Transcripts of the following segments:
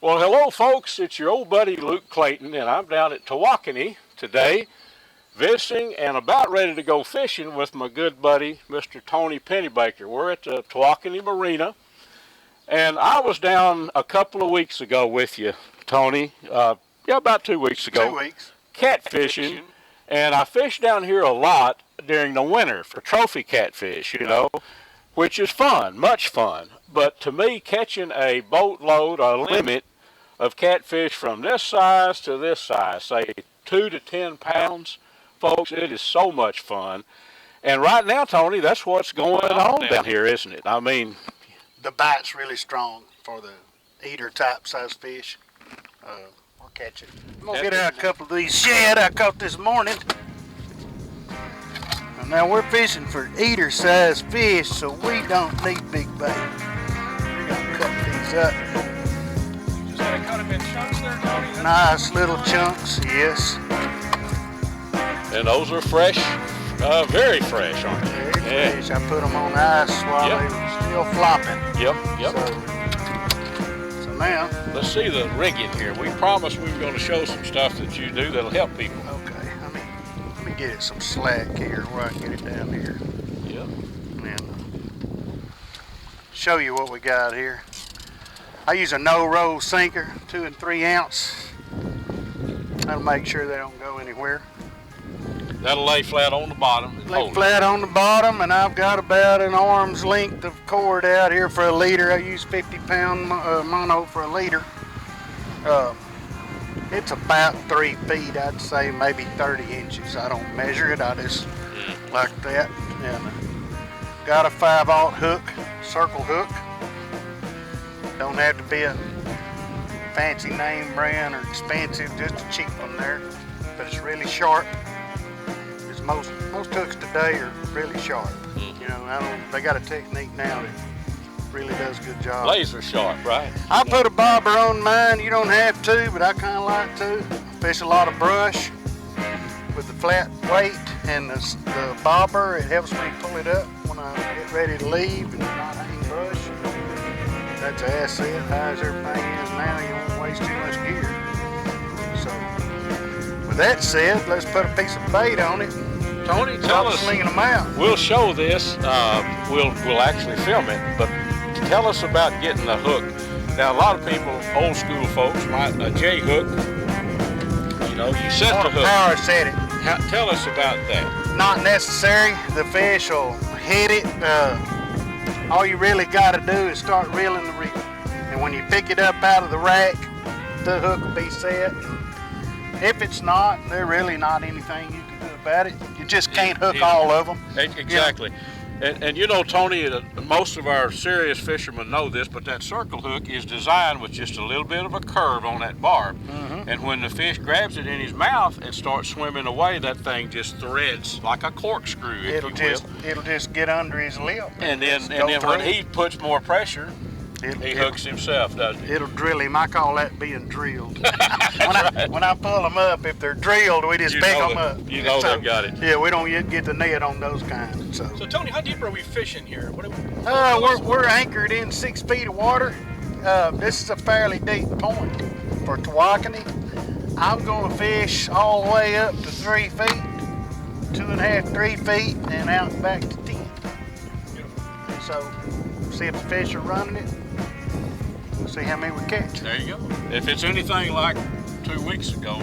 Well, hello folks, it's your old buddy Luke Clayton, and I'm down at Tawakoni today visiting and about ready to go fishing with my good buddy Mr. Tony Pennebaker. We're at the Tawakoni Marina, and I was down a couple of weeks ago with you, Tony, about 2 weeks ago. 2 weeks. Catfishing, and I fish down here a lot during the winter for trophy catfish, you know, which is fun, much fun. But to me, catching a boatload or limit of catfish from this size to this size, say 2 to 10 pounds, folks, it is so much fun. And right now, Tony, that's what's going on down here, isn't it? I mean, the bite's really strong for the eater type size fish. We'll catch it. I'm gonna get out a couple of these shad I caught this morning. And now we're fishing for eater size fish, so we don't need big bait. We're gonna cut these up. just gotta cut them in chunks there, Tony. Nice little chunks, yes. And those are fresh, very fresh, aren't they? Very fresh. I put them on ice while they were still flopping. Yep. So now, let's see the rigging here. We promised we were going to show some stuff that you do that'll help people. okay, let me get it some slack here where I can get it down here. Yep. And show you what we got here. I use a no-roll sinker, 2 and 3 ounce. That'll make sure they don't go anywhere. That'll lay flat on the bottom. Lay flat on the bottom, and I've got about an arm's length of cord out here for a leader. I use 50-pound mono for a leader. It's about 3 feet, I'd say, maybe 30 inches. I don't measure it, I just like that. And got a 5/0 hook, circle hook. Don't have to be a fancy name brand or expensive, just a cheap one there. But it's really sharp. Most hooks today are really sharp. You know, they got a technique now that really does a good job. Laser sharp, right? I put a bobber on mine. You don't have to, but I kind of like to. Fish a lot of brush with the flat weight and the bobber. It helps me pull it up when I get ready to leave and not hang brush. That's an asset. High as everything is now, you don't waste too much gear. So, with that said, let's put a piece of bait on it. Tony, tell us. Slinging them out. We'll show this. We'll actually film it, but tell us about getting a hook. Now, a lot of people, old school folks, might a J hook. You know, you set the hook. Power set it. Tell us about that. Not necessary. The fish will hit it. All you really got to do is start reeling the reel, and when you pick it up out of the rack, the hook will be set. If it's not, there's really not anything you can do about it. You just can't hook all of them. Exactly. And you know, Tony, most of our serious fishermen know this, but that circle hook is designed with just a little bit of a curve on that barb. And when the fish grabs it in his mouth and starts swimming away, that thing just threads like a corkscrew, It'll just get under his lip. And then when he puts more pressure, he hooks himself, doesn't he? It'll drill him. I call that being drilled. when I pull them up, if they're drilled, we just pick them up. You know they've got it. Yeah, we don't yet get the net on those kinds. So Tony, how deep are we fishing here? We're anchored in 6 feet of water. This is a fairly deep point for Tawakoni. I'm going to fish all the way up to 3 feet, 2.5, 3 feet, and out back to 10. So see if the fish are running it. We'll see how many we catch. There you go. If it's anything like 2 weeks ago,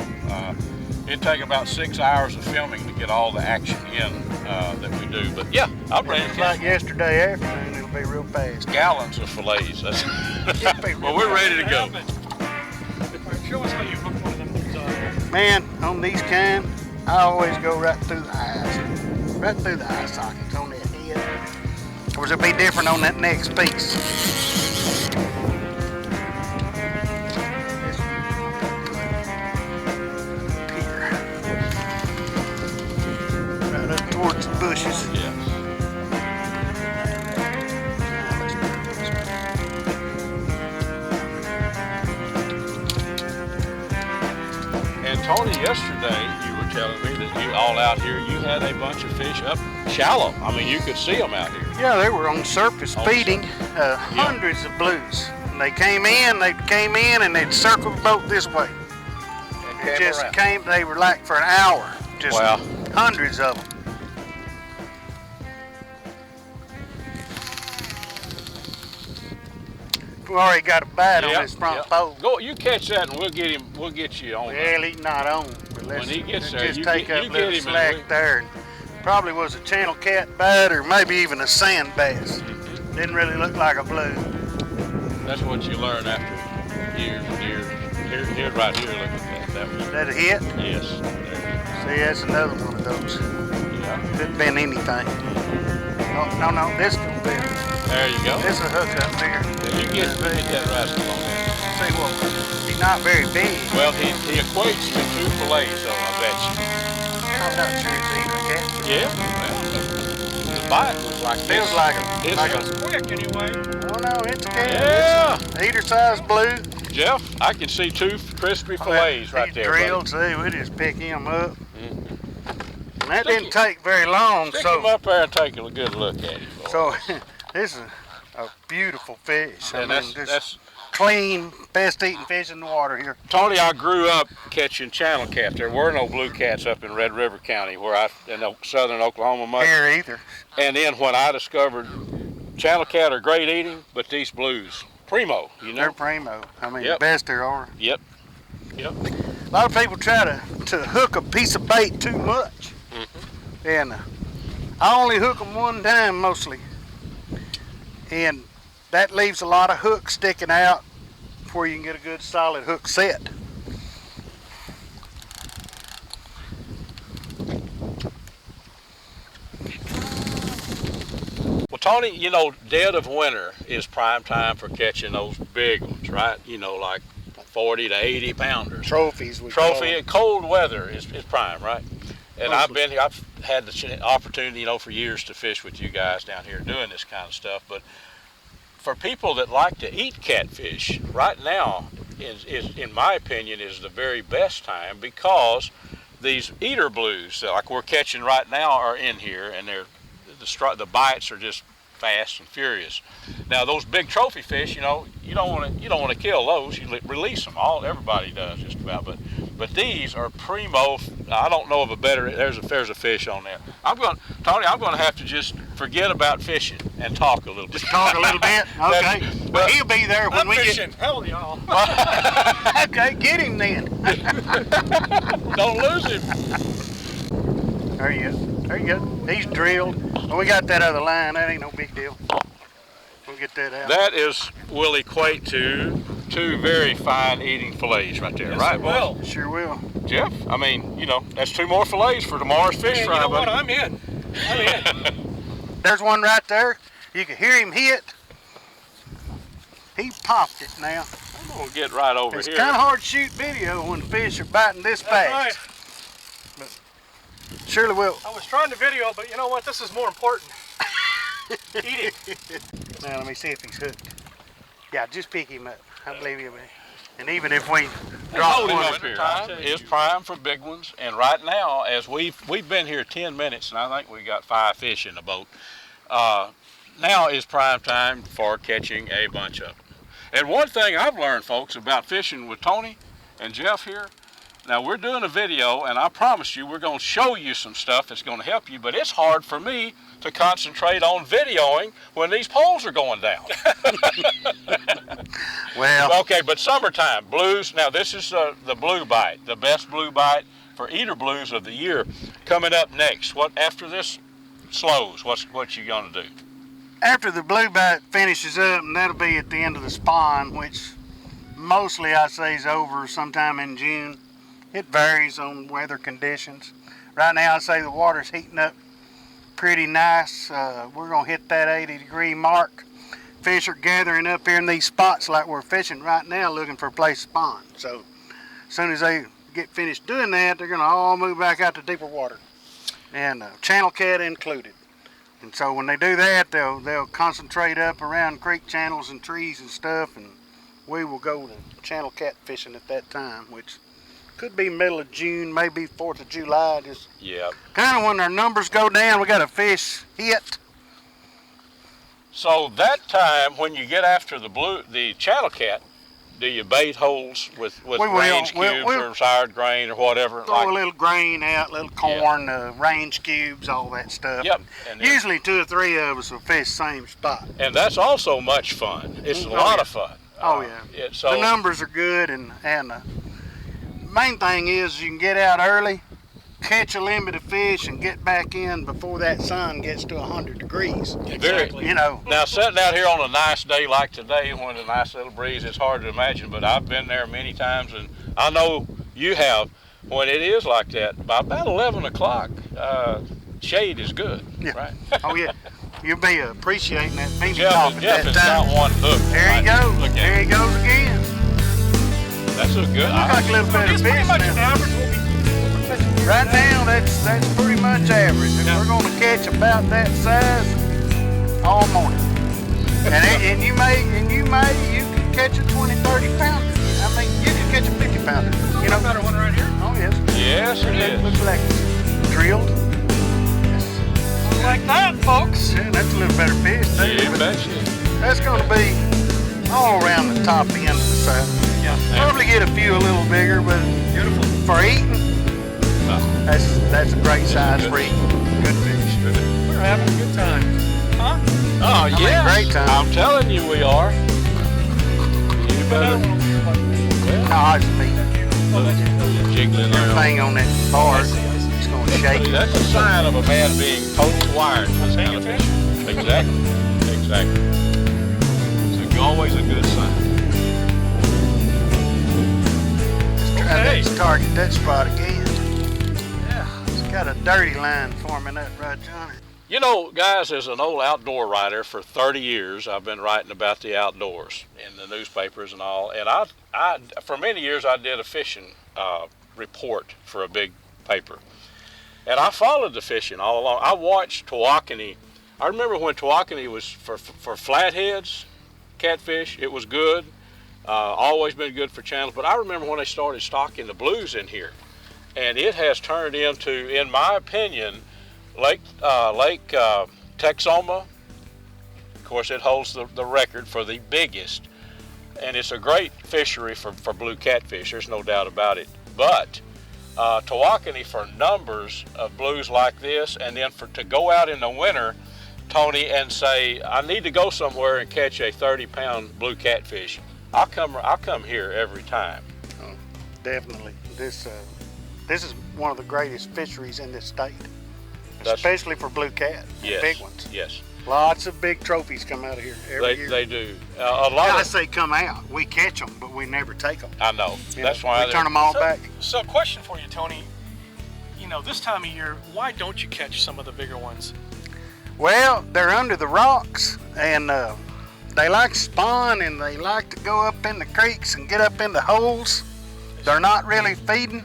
it'd take about 6 hours of filming to get all the action in that we do. But yeah, I'm ready to Like yesterday afternoon, it'll be real fast. gallons of fillets. Well, we're ready to go. Show us how you hook one of them. Man, on these kind, I always go right through the eyes. Right through the eye sockets on that head. Of course, it'll be different on that next piece. Here. Right up towards the bushes. Yeah. And Tony, yesterday you were telling me that you all out here, you had a bunch of fish up shallow. I mean, you could see them out here. Yeah, they were on surface feeding, hundreds of blues. And they came in, and they'd circle the boat this way. And It just came, they were like for an hour, just Wow. hundreds of them. We already got a bite on this front boat. Go, you catch that, and we'll get him. We'll get you on. Well, he's not on. But let's, When he gets let's there, just you take get- that you little get him and slack we- there. And probably was a channel cat bite or maybe even a sand bass. Didn't really look like a blue. That's what you learn after years and years. Here, right here, look at that. That was Is that a hit? yes. See, that's another one of those. Yeah. Could have been anything. Oh, no, this could be. There you go. This is a hook up there. You get that rascal on there. See what? He's not very big. Well, he equates to 2 fillets, though, I bet I'm not sure it's either cat. you. Yeah. Well, the bite was like Feels this. like a. It's Like a- a Quick anyway. oh no, it's a cat. Yeah. It's a heater-sized blue. Jeff, I can see 2 crispy fillets right He's there. drilled. See, we just pick him up. Mhm. And that Stick didn't take very long. Pick So, him up there and take a good look at him. boy. so this is a beautiful fish. I and mean, that's, just that's clean, best eating fish in the water here. Tony. I grew up catching channel cat. There were no blue cats up in Red River County, where I in southern Oklahoma much. Here either. And then when I discovered channel cat are great eating, but these blues, primo, you know. They're primo. I mean, Yep. the best there are. Yep. A lot of people try to hook a piece of bait too much. And I only hook them one time mostly. And that leaves a lot of hooks sticking out before you can get a good solid hook set. Well, Tony, you know, dead of winter is prime time for catching those big ones, right? You know, like 40 to 80 pounders. Trophies. Trophy and cold weather is prime, right? And I've Mostly. been here. I've had the opportunity, you know, for years to fish with you guys down here doing this kind of stuff. But for people that like to eat catfish, right now is in my opinion, is the very best time, because these eater blues that like we're catching right now are in here, and the bites are just fast and furious. Now those big trophy fish, you know, you don't want to kill those. You release them. Everybody does just about. But these are primo. I don't know of a better. There's a fish on there. Tony, I'm going to have to just forget about fishing and talk a little bit. Just talk a little bit. Okay. Well, he'll be there when I'm we fishing. Hell, y'all. get. Okay, get him then. Don't lose him. There you go. There you go. He's drilled. Well, we got that other line. That ain't no big deal. We'll get that out. That will equate to 2 very fine eating fillets right there, right? Well, boys? Sure will. Jeff, I mean, you know, that's 2 more fillets for tomorrow's fish man, fry, you know what? buddy. I'm in. I'm in. There's one right there. You can hear him hit. He popped it now. I'm gonna get right over It's here. kind of hard to shoot video when fish are biting this That's fast. right. Surely will. I was trying to video, but you know what? This is more important. Eating. Now let me see if he's hooked. Yeah, just pick him up. I believe he'll be. And even if we drop Hold him one, up here. It's prime for big ones, and right now, as we've been here 10 minutes, and I think we got 5 fish in the boat. Now is prime time for catching a bunch of them. And one thing I've learned, folks, about fishing with Tony and Jeff here. Now we're doing a video, and I promise you we're going to show you some stuff that's going to help you, but it's hard for me to concentrate on videoing when these poles are going down. well, Okay, but summertime, blues. Now this is the blue bite, the best blue bite for eater blues of the year. Coming up next, what after this slows, what you gonna do? After the blue bite finishes up, and that'll be at the end of the spawn, which mostly I say is over sometime in June. It varies on weather conditions. Right now I say the water's heating up pretty nice. We're gonna hit that 80-degree mark. Fish are gathering up here in these spots like we're fishing right now, looking for a place to spawn. So as soon as they get finished doing that, they're gonna all move back out to deeper water, and channel cat included. And so when they do that, they'll concentrate up around creek channels and trees and stuff, and we will go to channel cat fishing at that time, which could be middle of June, maybe 4th of July. Just kind of when our numbers go down, we got a fish hit. So that time when you get after the channel cat, do you bait holes with range cubes or soured grain or whatever? Throw a little grain out, little corn, range cubes, all that stuff. Yep. And usually 2 or 3 of us will fish same spot. And that's also much fun. It's a lot of fun. Oh yeah. So the numbers are good, and main thing is you can get out early, catch a limit of fish, and get back in before that sun gets to 100 degrees. Exactly. You know. Now sitting out here on a nice day like today, when a nice little breeze, it's hard to imagine, but I've been there many times, and I know you have. When it is like that, by about 11 o'clock, shade is good. Yeah. Right? Oh yeah. You'll be appreciating that ping Jeff pong at has that time. got one hook. There he goes. There he goes again. That's a good. Looks like a little bit of It's fish pretty much now. average what we're catching. Right now, that's pretty much average. And we're going to catch about that size all morning. And you can catch a 20, 30 pounder. I mean, you can catch a 50 pounder. You know, got one right here. Oh yes. Yes, it That is. looks like drilled. Like that, folks. Yeah, that's a little better fish. Yeah, But betcha. that's going to be all around the top end of the size. Yeah. Probably get a few a little bigger, but Beautiful. for eating, that's a great size for eating. Good fish. We're having a good time. Huh? Oh yeah, great time. I'm telling you, we are. You better. Oh, it's me. Jiggling around. Thing on that bar, it's going to shake. See, that's a sign of a man being totally wired for this kind of fish. Exactly. It's always a good sign. Let's target that spot again. Yeah, it's got a dirty line forming up right, Johnny. You know, guys, as an old outdoor writer for 30 years, I've been writing about the outdoors in the newspapers and all. And I for many years, I did a fishing report for a big paper. And I followed the fishing all along. I watched Tawakoni. I remember when Tawakoni was for flatheads, catfish, it was good. Always been good for channels. But I remember when they started stocking the blues in here. And it has turned into, in my opinion, Lake Texoma. Of course, it holds the record for the biggest. And it's a great fishery for blue catfish. There's no doubt about it. But Tawakoni, for numbers of blues like this, and then to go out in the winter, Tony, and say, I need to go somewhere and catch a 30-pound blue catfish, I'll come here every time. Oh, definitely. This is one of the greatest fisheries in this state, especially for blue cat, yes, big ones. Yes. Lots of big trophies come out of here every year. They do. A lot. I say come out. We catch them, but we never take them. I know. That's why we turn them all back. So, question for you, Tony. You know, this time of year, why don't you catch some of the bigger ones? Well, they're under the rocks, and they like to spawn, and they like to go up in the creeks and get up in the holes. They're not really feeding.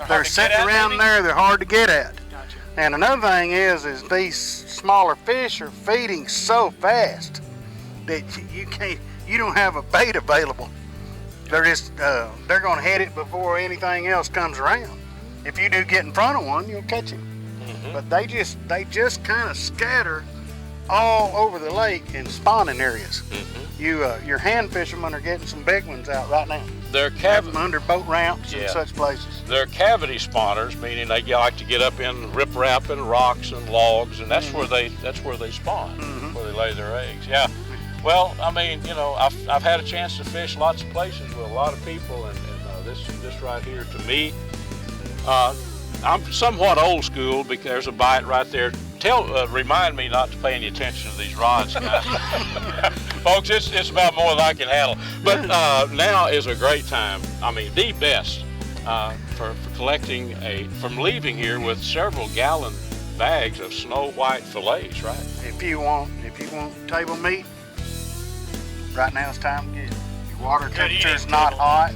They're sitting around there. They're hard to get at. Gotcha. And another thing is these smaller fish are feeding so fast that you don't have a bait available. They're just they're going to hit it before anything else comes around. If you do get in front of one, you'll catch him. Mm-hmm. But they just kind of scatter all over the lake in spawning areas. Mm-hmm. Your hand fishermen are getting some big ones out right now. They're under boat ramps and such places. They're cavity spawners, meaning they like to get up in riprap and rocks and logs, and that's where they spawn, where they lay their eggs. Yeah. Well, I mean, you know, I've had a chance to fish lots of places with a lot of people, and this right here, to me, I'm somewhat old school because there's a bite right there remind me not to pay any attention to these rods, guys. Folks, it's about more than I can handle. But now is a great time. I mean, the best for collecting from leaving here with several gallon bags of snow white fillets, right? If you want table meat, right now it's time to get it. Your water temperature is not hot.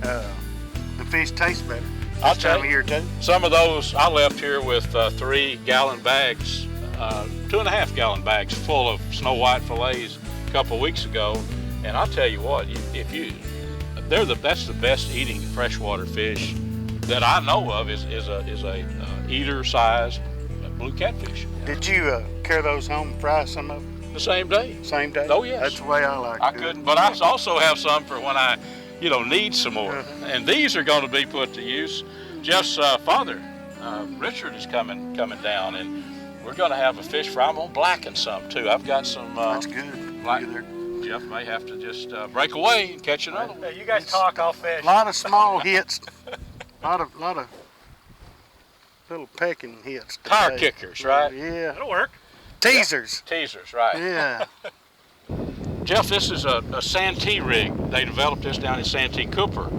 The fish tastes better. I'll tell you, here too. Some of those I left here with 3 gallon bags, 2.5 gallon bags full of snow white fillets a couple of weeks ago, and I'll tell you what, that's the best eating freshwater fish that I know of is a eater size blue catfish. Did you carry those home and fry some of them? The same day. Same day? Oh yes. That's the way I like it. I couldn't, but I also have some for when I need some more. And these are going to be put to use. Jeff's father, Richard, is coming down, and we're going to have a fish fry. I'm going to blacken some too. I've got some. That's good. Jeff may have to just break away and catch another one. Hey, you guys talk, I'll fish. A lot of small hits. A lot of little pecking hits. Tire kickers, right? Yeah. That'll work. Teasers. Teasers, right. Yeah. Jeff, this is a Santee rig. They developed this down in Santee Cooper.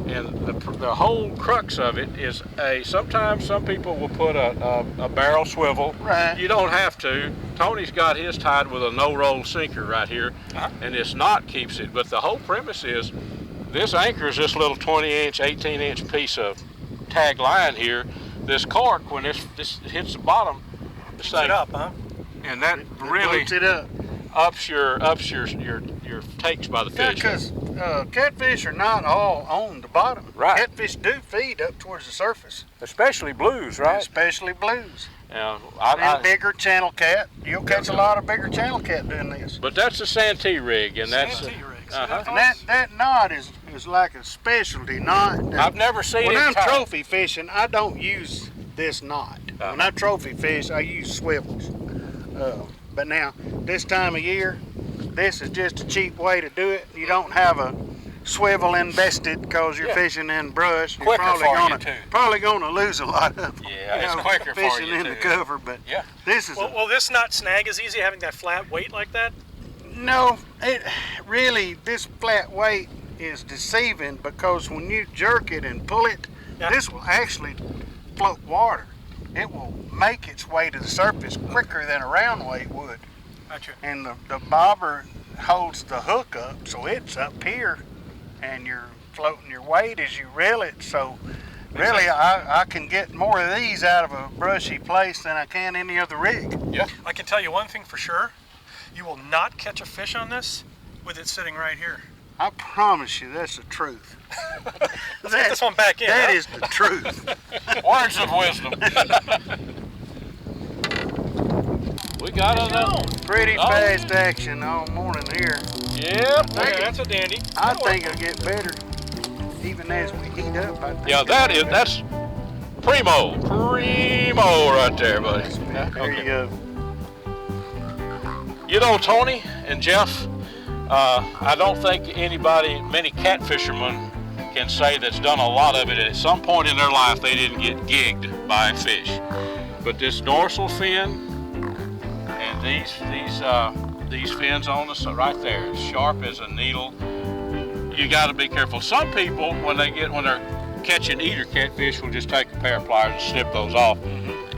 And the whole crux of it is sometimes some people will put a barrel swivel. Right. You don't have to. Tony's got his tied with a no-roll sinker right here, and this knot keeps it. But the whole premise is this anchors this little 20-inch, 18-inch piece of tag line here. This cork, when this hits the bottom, Keeps it up, huh? and that It really floats it up. ups your takes by the Yeah, fish. because catfish are not all on the bottom. Right. Catfish do feed up towards the surface. Especially blues, right? Especially blues. Yeah, And bigger channel cat. You'll catch a lot of bigger channel cat doing this. but that's a Santee rig, and that's Santee rigs. uh-huh. And that knot is like a specialty knot. I've never seen When it I'm tied. trophy fishing, I don't use this knot. When I trophy fish, I use swivels. But now, this time of year, this is just a cheap way to do it. You don't have a swivel invested because you're fishing in brush. You're Quicker for you, too. probably gonna lose a lot of them. Yeah, it's quicker for fishing you, in too. the cover. But Yeah. this is Will this not snag as easy having that flat weight like that? no. It really, this flat weight is deceiving because when you jerk it and pull it, this will actually float water. It will make its way to the surface quicker than a round weight would. Gotcha. And the bobber holds the hook up, so it's up here, and you're floating your weight as you reel it. So really, I can get more of these out of a brushy place than I can any other rig. Yeah. I can tell you one thing for sure. You will not catch a fish on this with it sitting right here. I promise you, that's the truth. Let's get this one back in. That huh? is the truth. Words of wisdom. We got another. Pretty fast action all morning here. Yep. Yeah, that's a dandy. I think it'll get better even as we heat up. I think Yeah, that's primo right there, buddy. There you go. You know, Tony and Jeff, I don't think many catfishermen can say that's done a lot of it. At some point in their life, they didn't get gigged by a fish. But this dorsal fin and these fins on the right there, as sharp as a needle. You got to be careful. Some people, when they're catching eater catfish, will just take a pair of pliers and snip those off.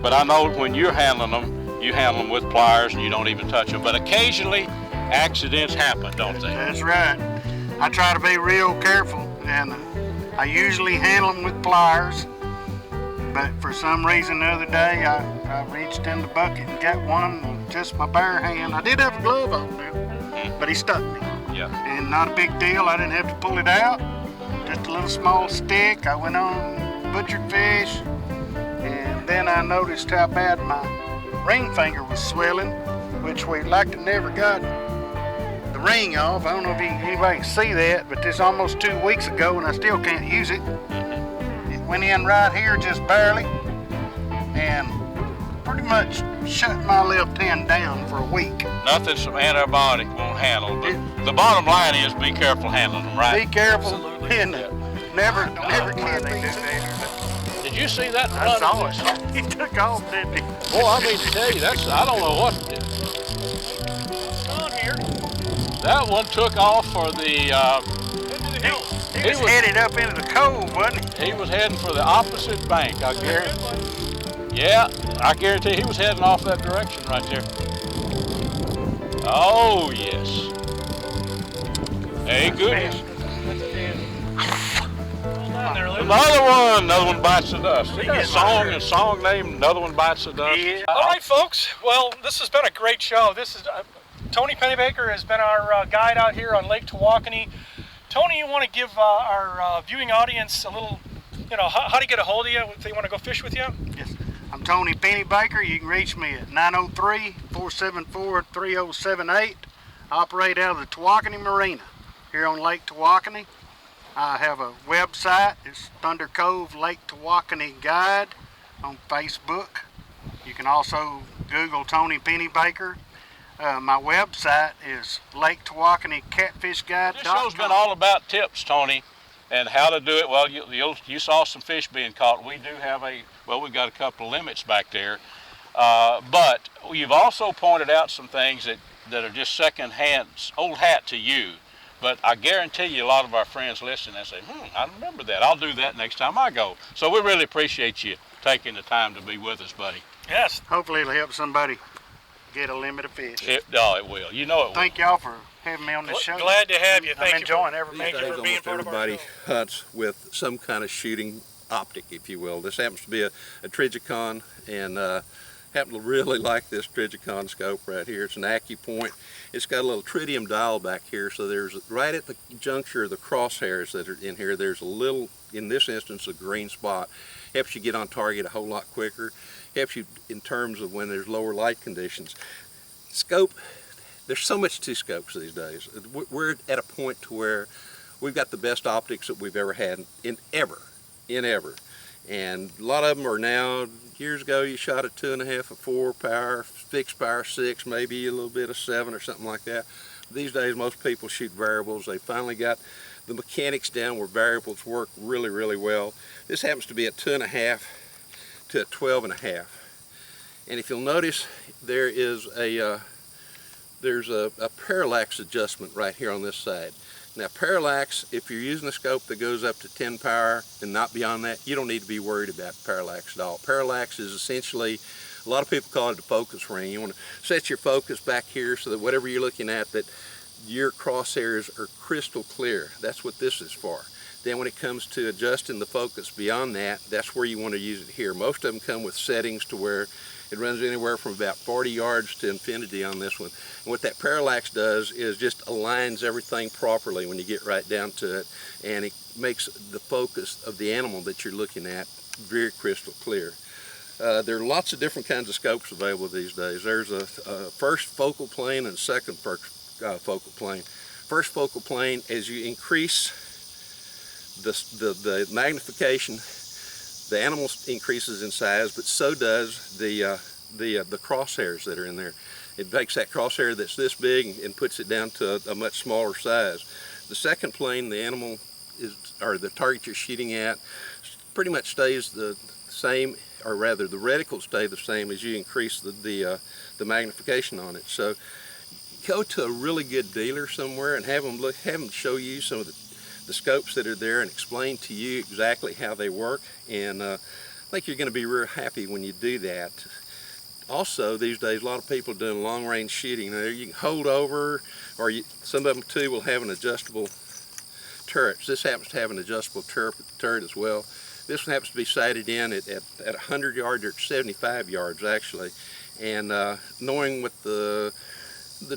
But I know when you're handling them, you handle them with pliers and you don't even touch them. But occasionally, accidents happen, don't they? That's right. I try to be real careful, and I usually handle them with pliers. But for some reason the other day, I reached in the bucket and got one with just my bare hand. I did have a glove on now, but he stuck me. Yeah. And not a big deal. I didn't have to pull it out. Just a little small stick. I went on, butchered fish, and then I noticed how bad my ring finger was swelling, which we'd like to never got the ring off. I don't know if anybody can see that, but this almost 2 weeks ago and I still can't use it. It went in right here just barely and pretty much shut my left hand down for a week. Nothing some antibiotic won't handle. But the bottom line is be careful handling them, right? Be careful Absolutely. and never why kid they me. do that. Did you see that I run? saw it. He took off, didn't he? Boy, I mean to tell you, I don't know what. On here. That one took off for the, Into the hill. He was headed up into the cove, wasn't he? he was heading for the opposite bank, I guarantee. Yeah, I guarantee he was heading off that direction right there. Oh, yes. Hey, goodness. Another one bites the dust. They got a song named Another One Bites the Dust. Yeah. All right, folks. Well, this has been a great show. This is Tony Pennebaker has been our guide out here on Lake Tawakoni. Tony, you want to give our viewing audience a little, how to get a hold of you if they want to go fish with you? Yes. I'm Tony Pennebaker. You can reach me at 903-474-3078. I operate out of the Tawakoni Marina here on Lake Tawakoni. I have a website. It's Thunder Cove Lake Tawakoni Guide on Facebook. You can also Google Tony Pennebaker. My website is Lake Tawakoni Catfish Guide. This show's been all about tips, Tony, and how to do it. Well, you saw some fish being caught. We do have we've got a couple of limits back there. But you've also pointed out some things that are just second-hand, old hat to you. But I guarantee you a lot of our friends listen and say, I remember that. I'll do that next time I go. So we really appreciate you taking the time to be with us, buddy. Yes. Hopefully it'll help somebody get a limit of fish. It will. You know it will. Thank y'all for having me on this show. Glad to have you. I'm enjoying every Thank minute. you for being part of our Everybody show. hunts with some kind of shooting optic, if you will. This happens to be a Trigicon, and happen to really like this Trigicon scope right here. It's an AccuPoint. It's got a little tritium dial back here, so there's right at the juncture of the crosshairs that are in here, there's a little, in this instance, a green spot. Helps you get on target a whole lot quicker. Helps you in terms of when there's lower light conditions. Scope, there's so much to scopes these days. We're at a point to where we've got the best optics that we've ever had in ever. And a lot of them are now, years ago you shot a 2.5, a 4 power, fixed power 6, maybe a little bit of 7 or something like that. These days most people shoot variables. They finally got the mechanics down where variables work really, really well. This happens to be a 2.5 to a 12.5. And if you'll notice, there is there's a parallax adjustment right here on this side. Now parallax, if you're using a scope that goes up to 10 power and not beyond that, you don't need to be worried about parallax at all. Parallax is essentially, a lot of people call it a focus ring. You want to set your focus back here so that whatever you're looking at, that your crosshairs are crystal clear. That's what this is for. Then when it comes to adjusting the focus beyond that, that's where you want to use it here. Most of them come with settings to where it runs anywhere from about 40 yards to infinity on this one. And what that parallax does is just aligns everything properly when you get right down to it, and it makes the focus of the animal that you're looking at very crystal clear. There are lots of different kinds of scopes available these days. There's a first focal plane and second focal plane. First focal plane, as you increase the magnification, the animal increases in size, but so does the crosshairs that are in there. It takes that crosshair that's this big and puts it down to a much smaller size. The second plane, the animal or the target you're shooting at, pretty much stays the same, or rather the reticles stay the same as you increase the magnification on it. So go to a really good dealer somewhere and have them show you some of the scopes that are there and explain to you exactly how they work, and I think you're going to be real happy when you do that. Also, these days a lot of people are doing long range shooting. Now, you can hold over, or some of them too will have an adjustable turret. This happens to have an adjustable turret as well. This one happens to be sighted in at 100 yards or 75 yards actually, and knowing what the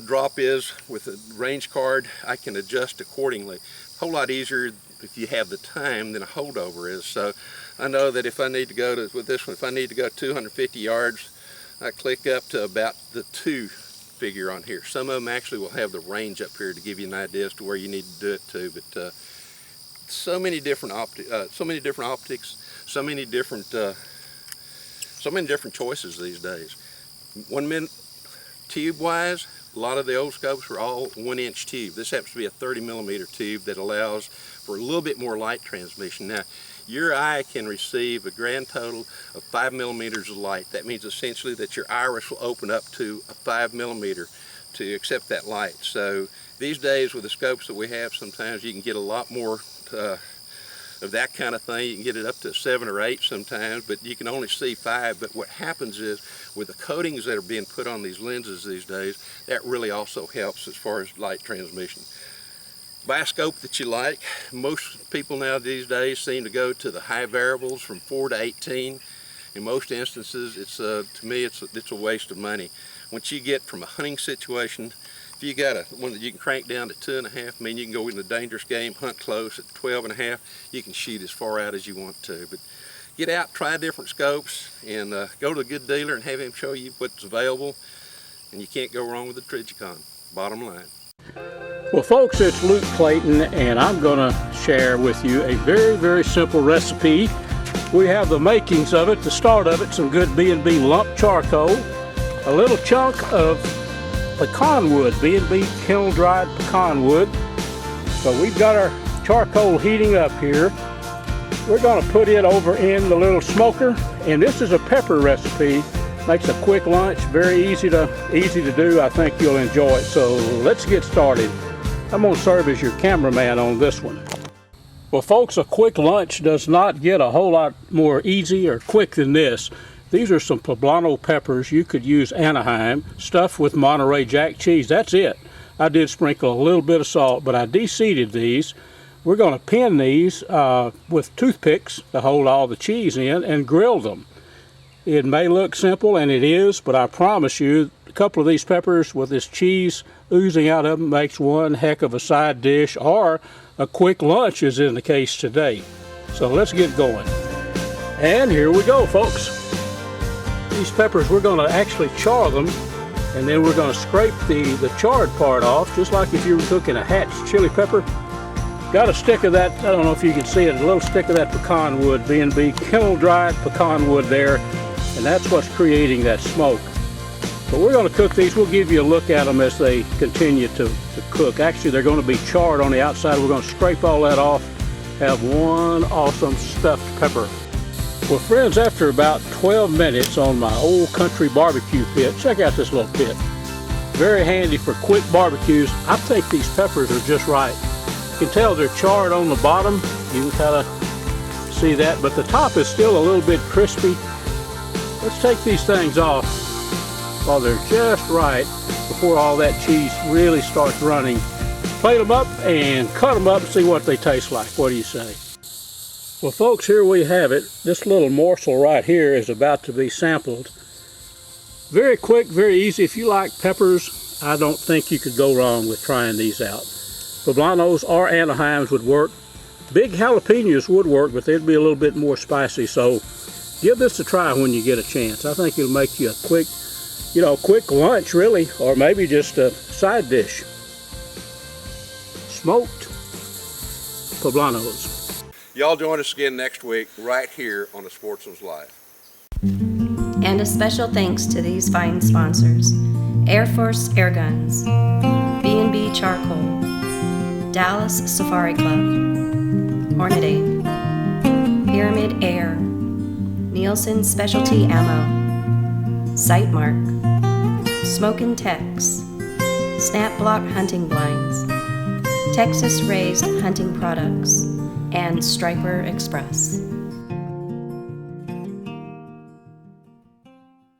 drop is with the range card, I can adjust accordingly. A whole lot easier if you have the time than a holdover is. So I know that if I need to go with this one, if I need to go 250 yards, I click up to about the 2 figure on here. Some of them actually will have the range up here to give you an idea as to where you need to do it to. But so many different optics, so many different choices these days. 1 minute tube wise, a lot of the old scopes were all 1-inch tube. This happens to be a 30mm tube that allows for a little bit more light transmission. Now, your eye can receive a grand total of 5 millimeters of light. That means essentially that your iris will open up to a 5 millimeter to accept that light. So these days with the scopes that we have, sometimes you can get a lot more of that kind of thing. You can get it up to 7 or 8 sometimes, but you can only see 5. But what happens is, with the coatings that are being put on these lenses these days, that really also helps as far as light transmission. Buy a scope that you like. Most people now these days seem to go to the high variables from 4 to 18. In most instances, it's to me, it's a waste of money. Once you get from a hunting situation, if you got one that you can crank down to 2.5, I mean, you can go in a dangerous game, hunt close at 12.5, you can shoot as far out as you want to. But get out, try different scopes, and go to a good dealer and have him show you what's available, and you can't go wrong with the Trijicon, bottom line. Well, folks, it's Luke Clayton, and I'm going to share with you a very, very simple recipe. We have the makings of it, the start of it, some good B&B lump charcoal, a little chunk of pecan wood, B&B kiln dried pecan wood. So we've got our charcoal heating up here. We're going to put it over in the little smoker, and this is a pepper recipe. Makes a quick lunch, very easy to do. I think you'll enjoy it. So let's get started. I'm going to serve as your cameraman on this one. Well, folks, a quick lunch does not get a whole lot more easy or quick than this. These are some poblano peppers. You could use Anaheim, stuffed with Monterey Jack cheese. That's it. I did sprinkle a little bit of salt, but I de-seeded these. We're going to pin these with toothpicks to hold all the cheese in and grill them. It may look simple, and it is, but I promise you, a couple of these peppers with this cheese oozing out of them makes one heck of a side dish, or a quick lunch, as in the case today. So let's get going. And here we go, folks. These peppers, we're going to actually char them, and then we're going to scrape the charred part off, just like if you were cooking a hatch chili pepper. Got a stick of that, I don't know if you can see it, a little stick of that pecan wood, B&B kiln dried pecan wood there, and that's what's creating that smoke. But we're going to cook these. We'll give you a look at them as they continue to cook. Actually, they're going to be charred on the outside. We're going to scrape all that off, have one awesome stuffed pepper. Well, friends, after about 12 minutes on my old country barbecue pit, check out this little pit. Very handy for quick barbecues. I think these peppers are just right. You can tell they're charred on the bottom. You can kind of see that, but the top is still a little bit crispy. Let's take these things off while they're just right before all that cheese really starts running. Plate them up and cut them up and see what they taste like. What do you say? Well, folks, here we have it. This little morsel right here is about to be sampled. Very quick, very easy. If you like peppers, I don't think you could go wrong with trying these out. Poblanos or Anaheims would work. Big jalapenos would work, but they'd be a little bit more spicy. So give this a try when you get a chance. I think it'll make you a quick, quick lunch really, or maybe just a side dish. Smoked poblanos. Y'all join us again next week right here on the Sportsman's Life. And a special thanks to these fine sponsors: Air Force Air Guns, B&B Charcoal, Dallas Safari Club, Hornady, Pyramid Air, Nielsen Specialty Ammo, Sightmark, Smokin' Tex, Snap Block Hunting Blinds, Texas Raised Hunting Products, and Striper Express.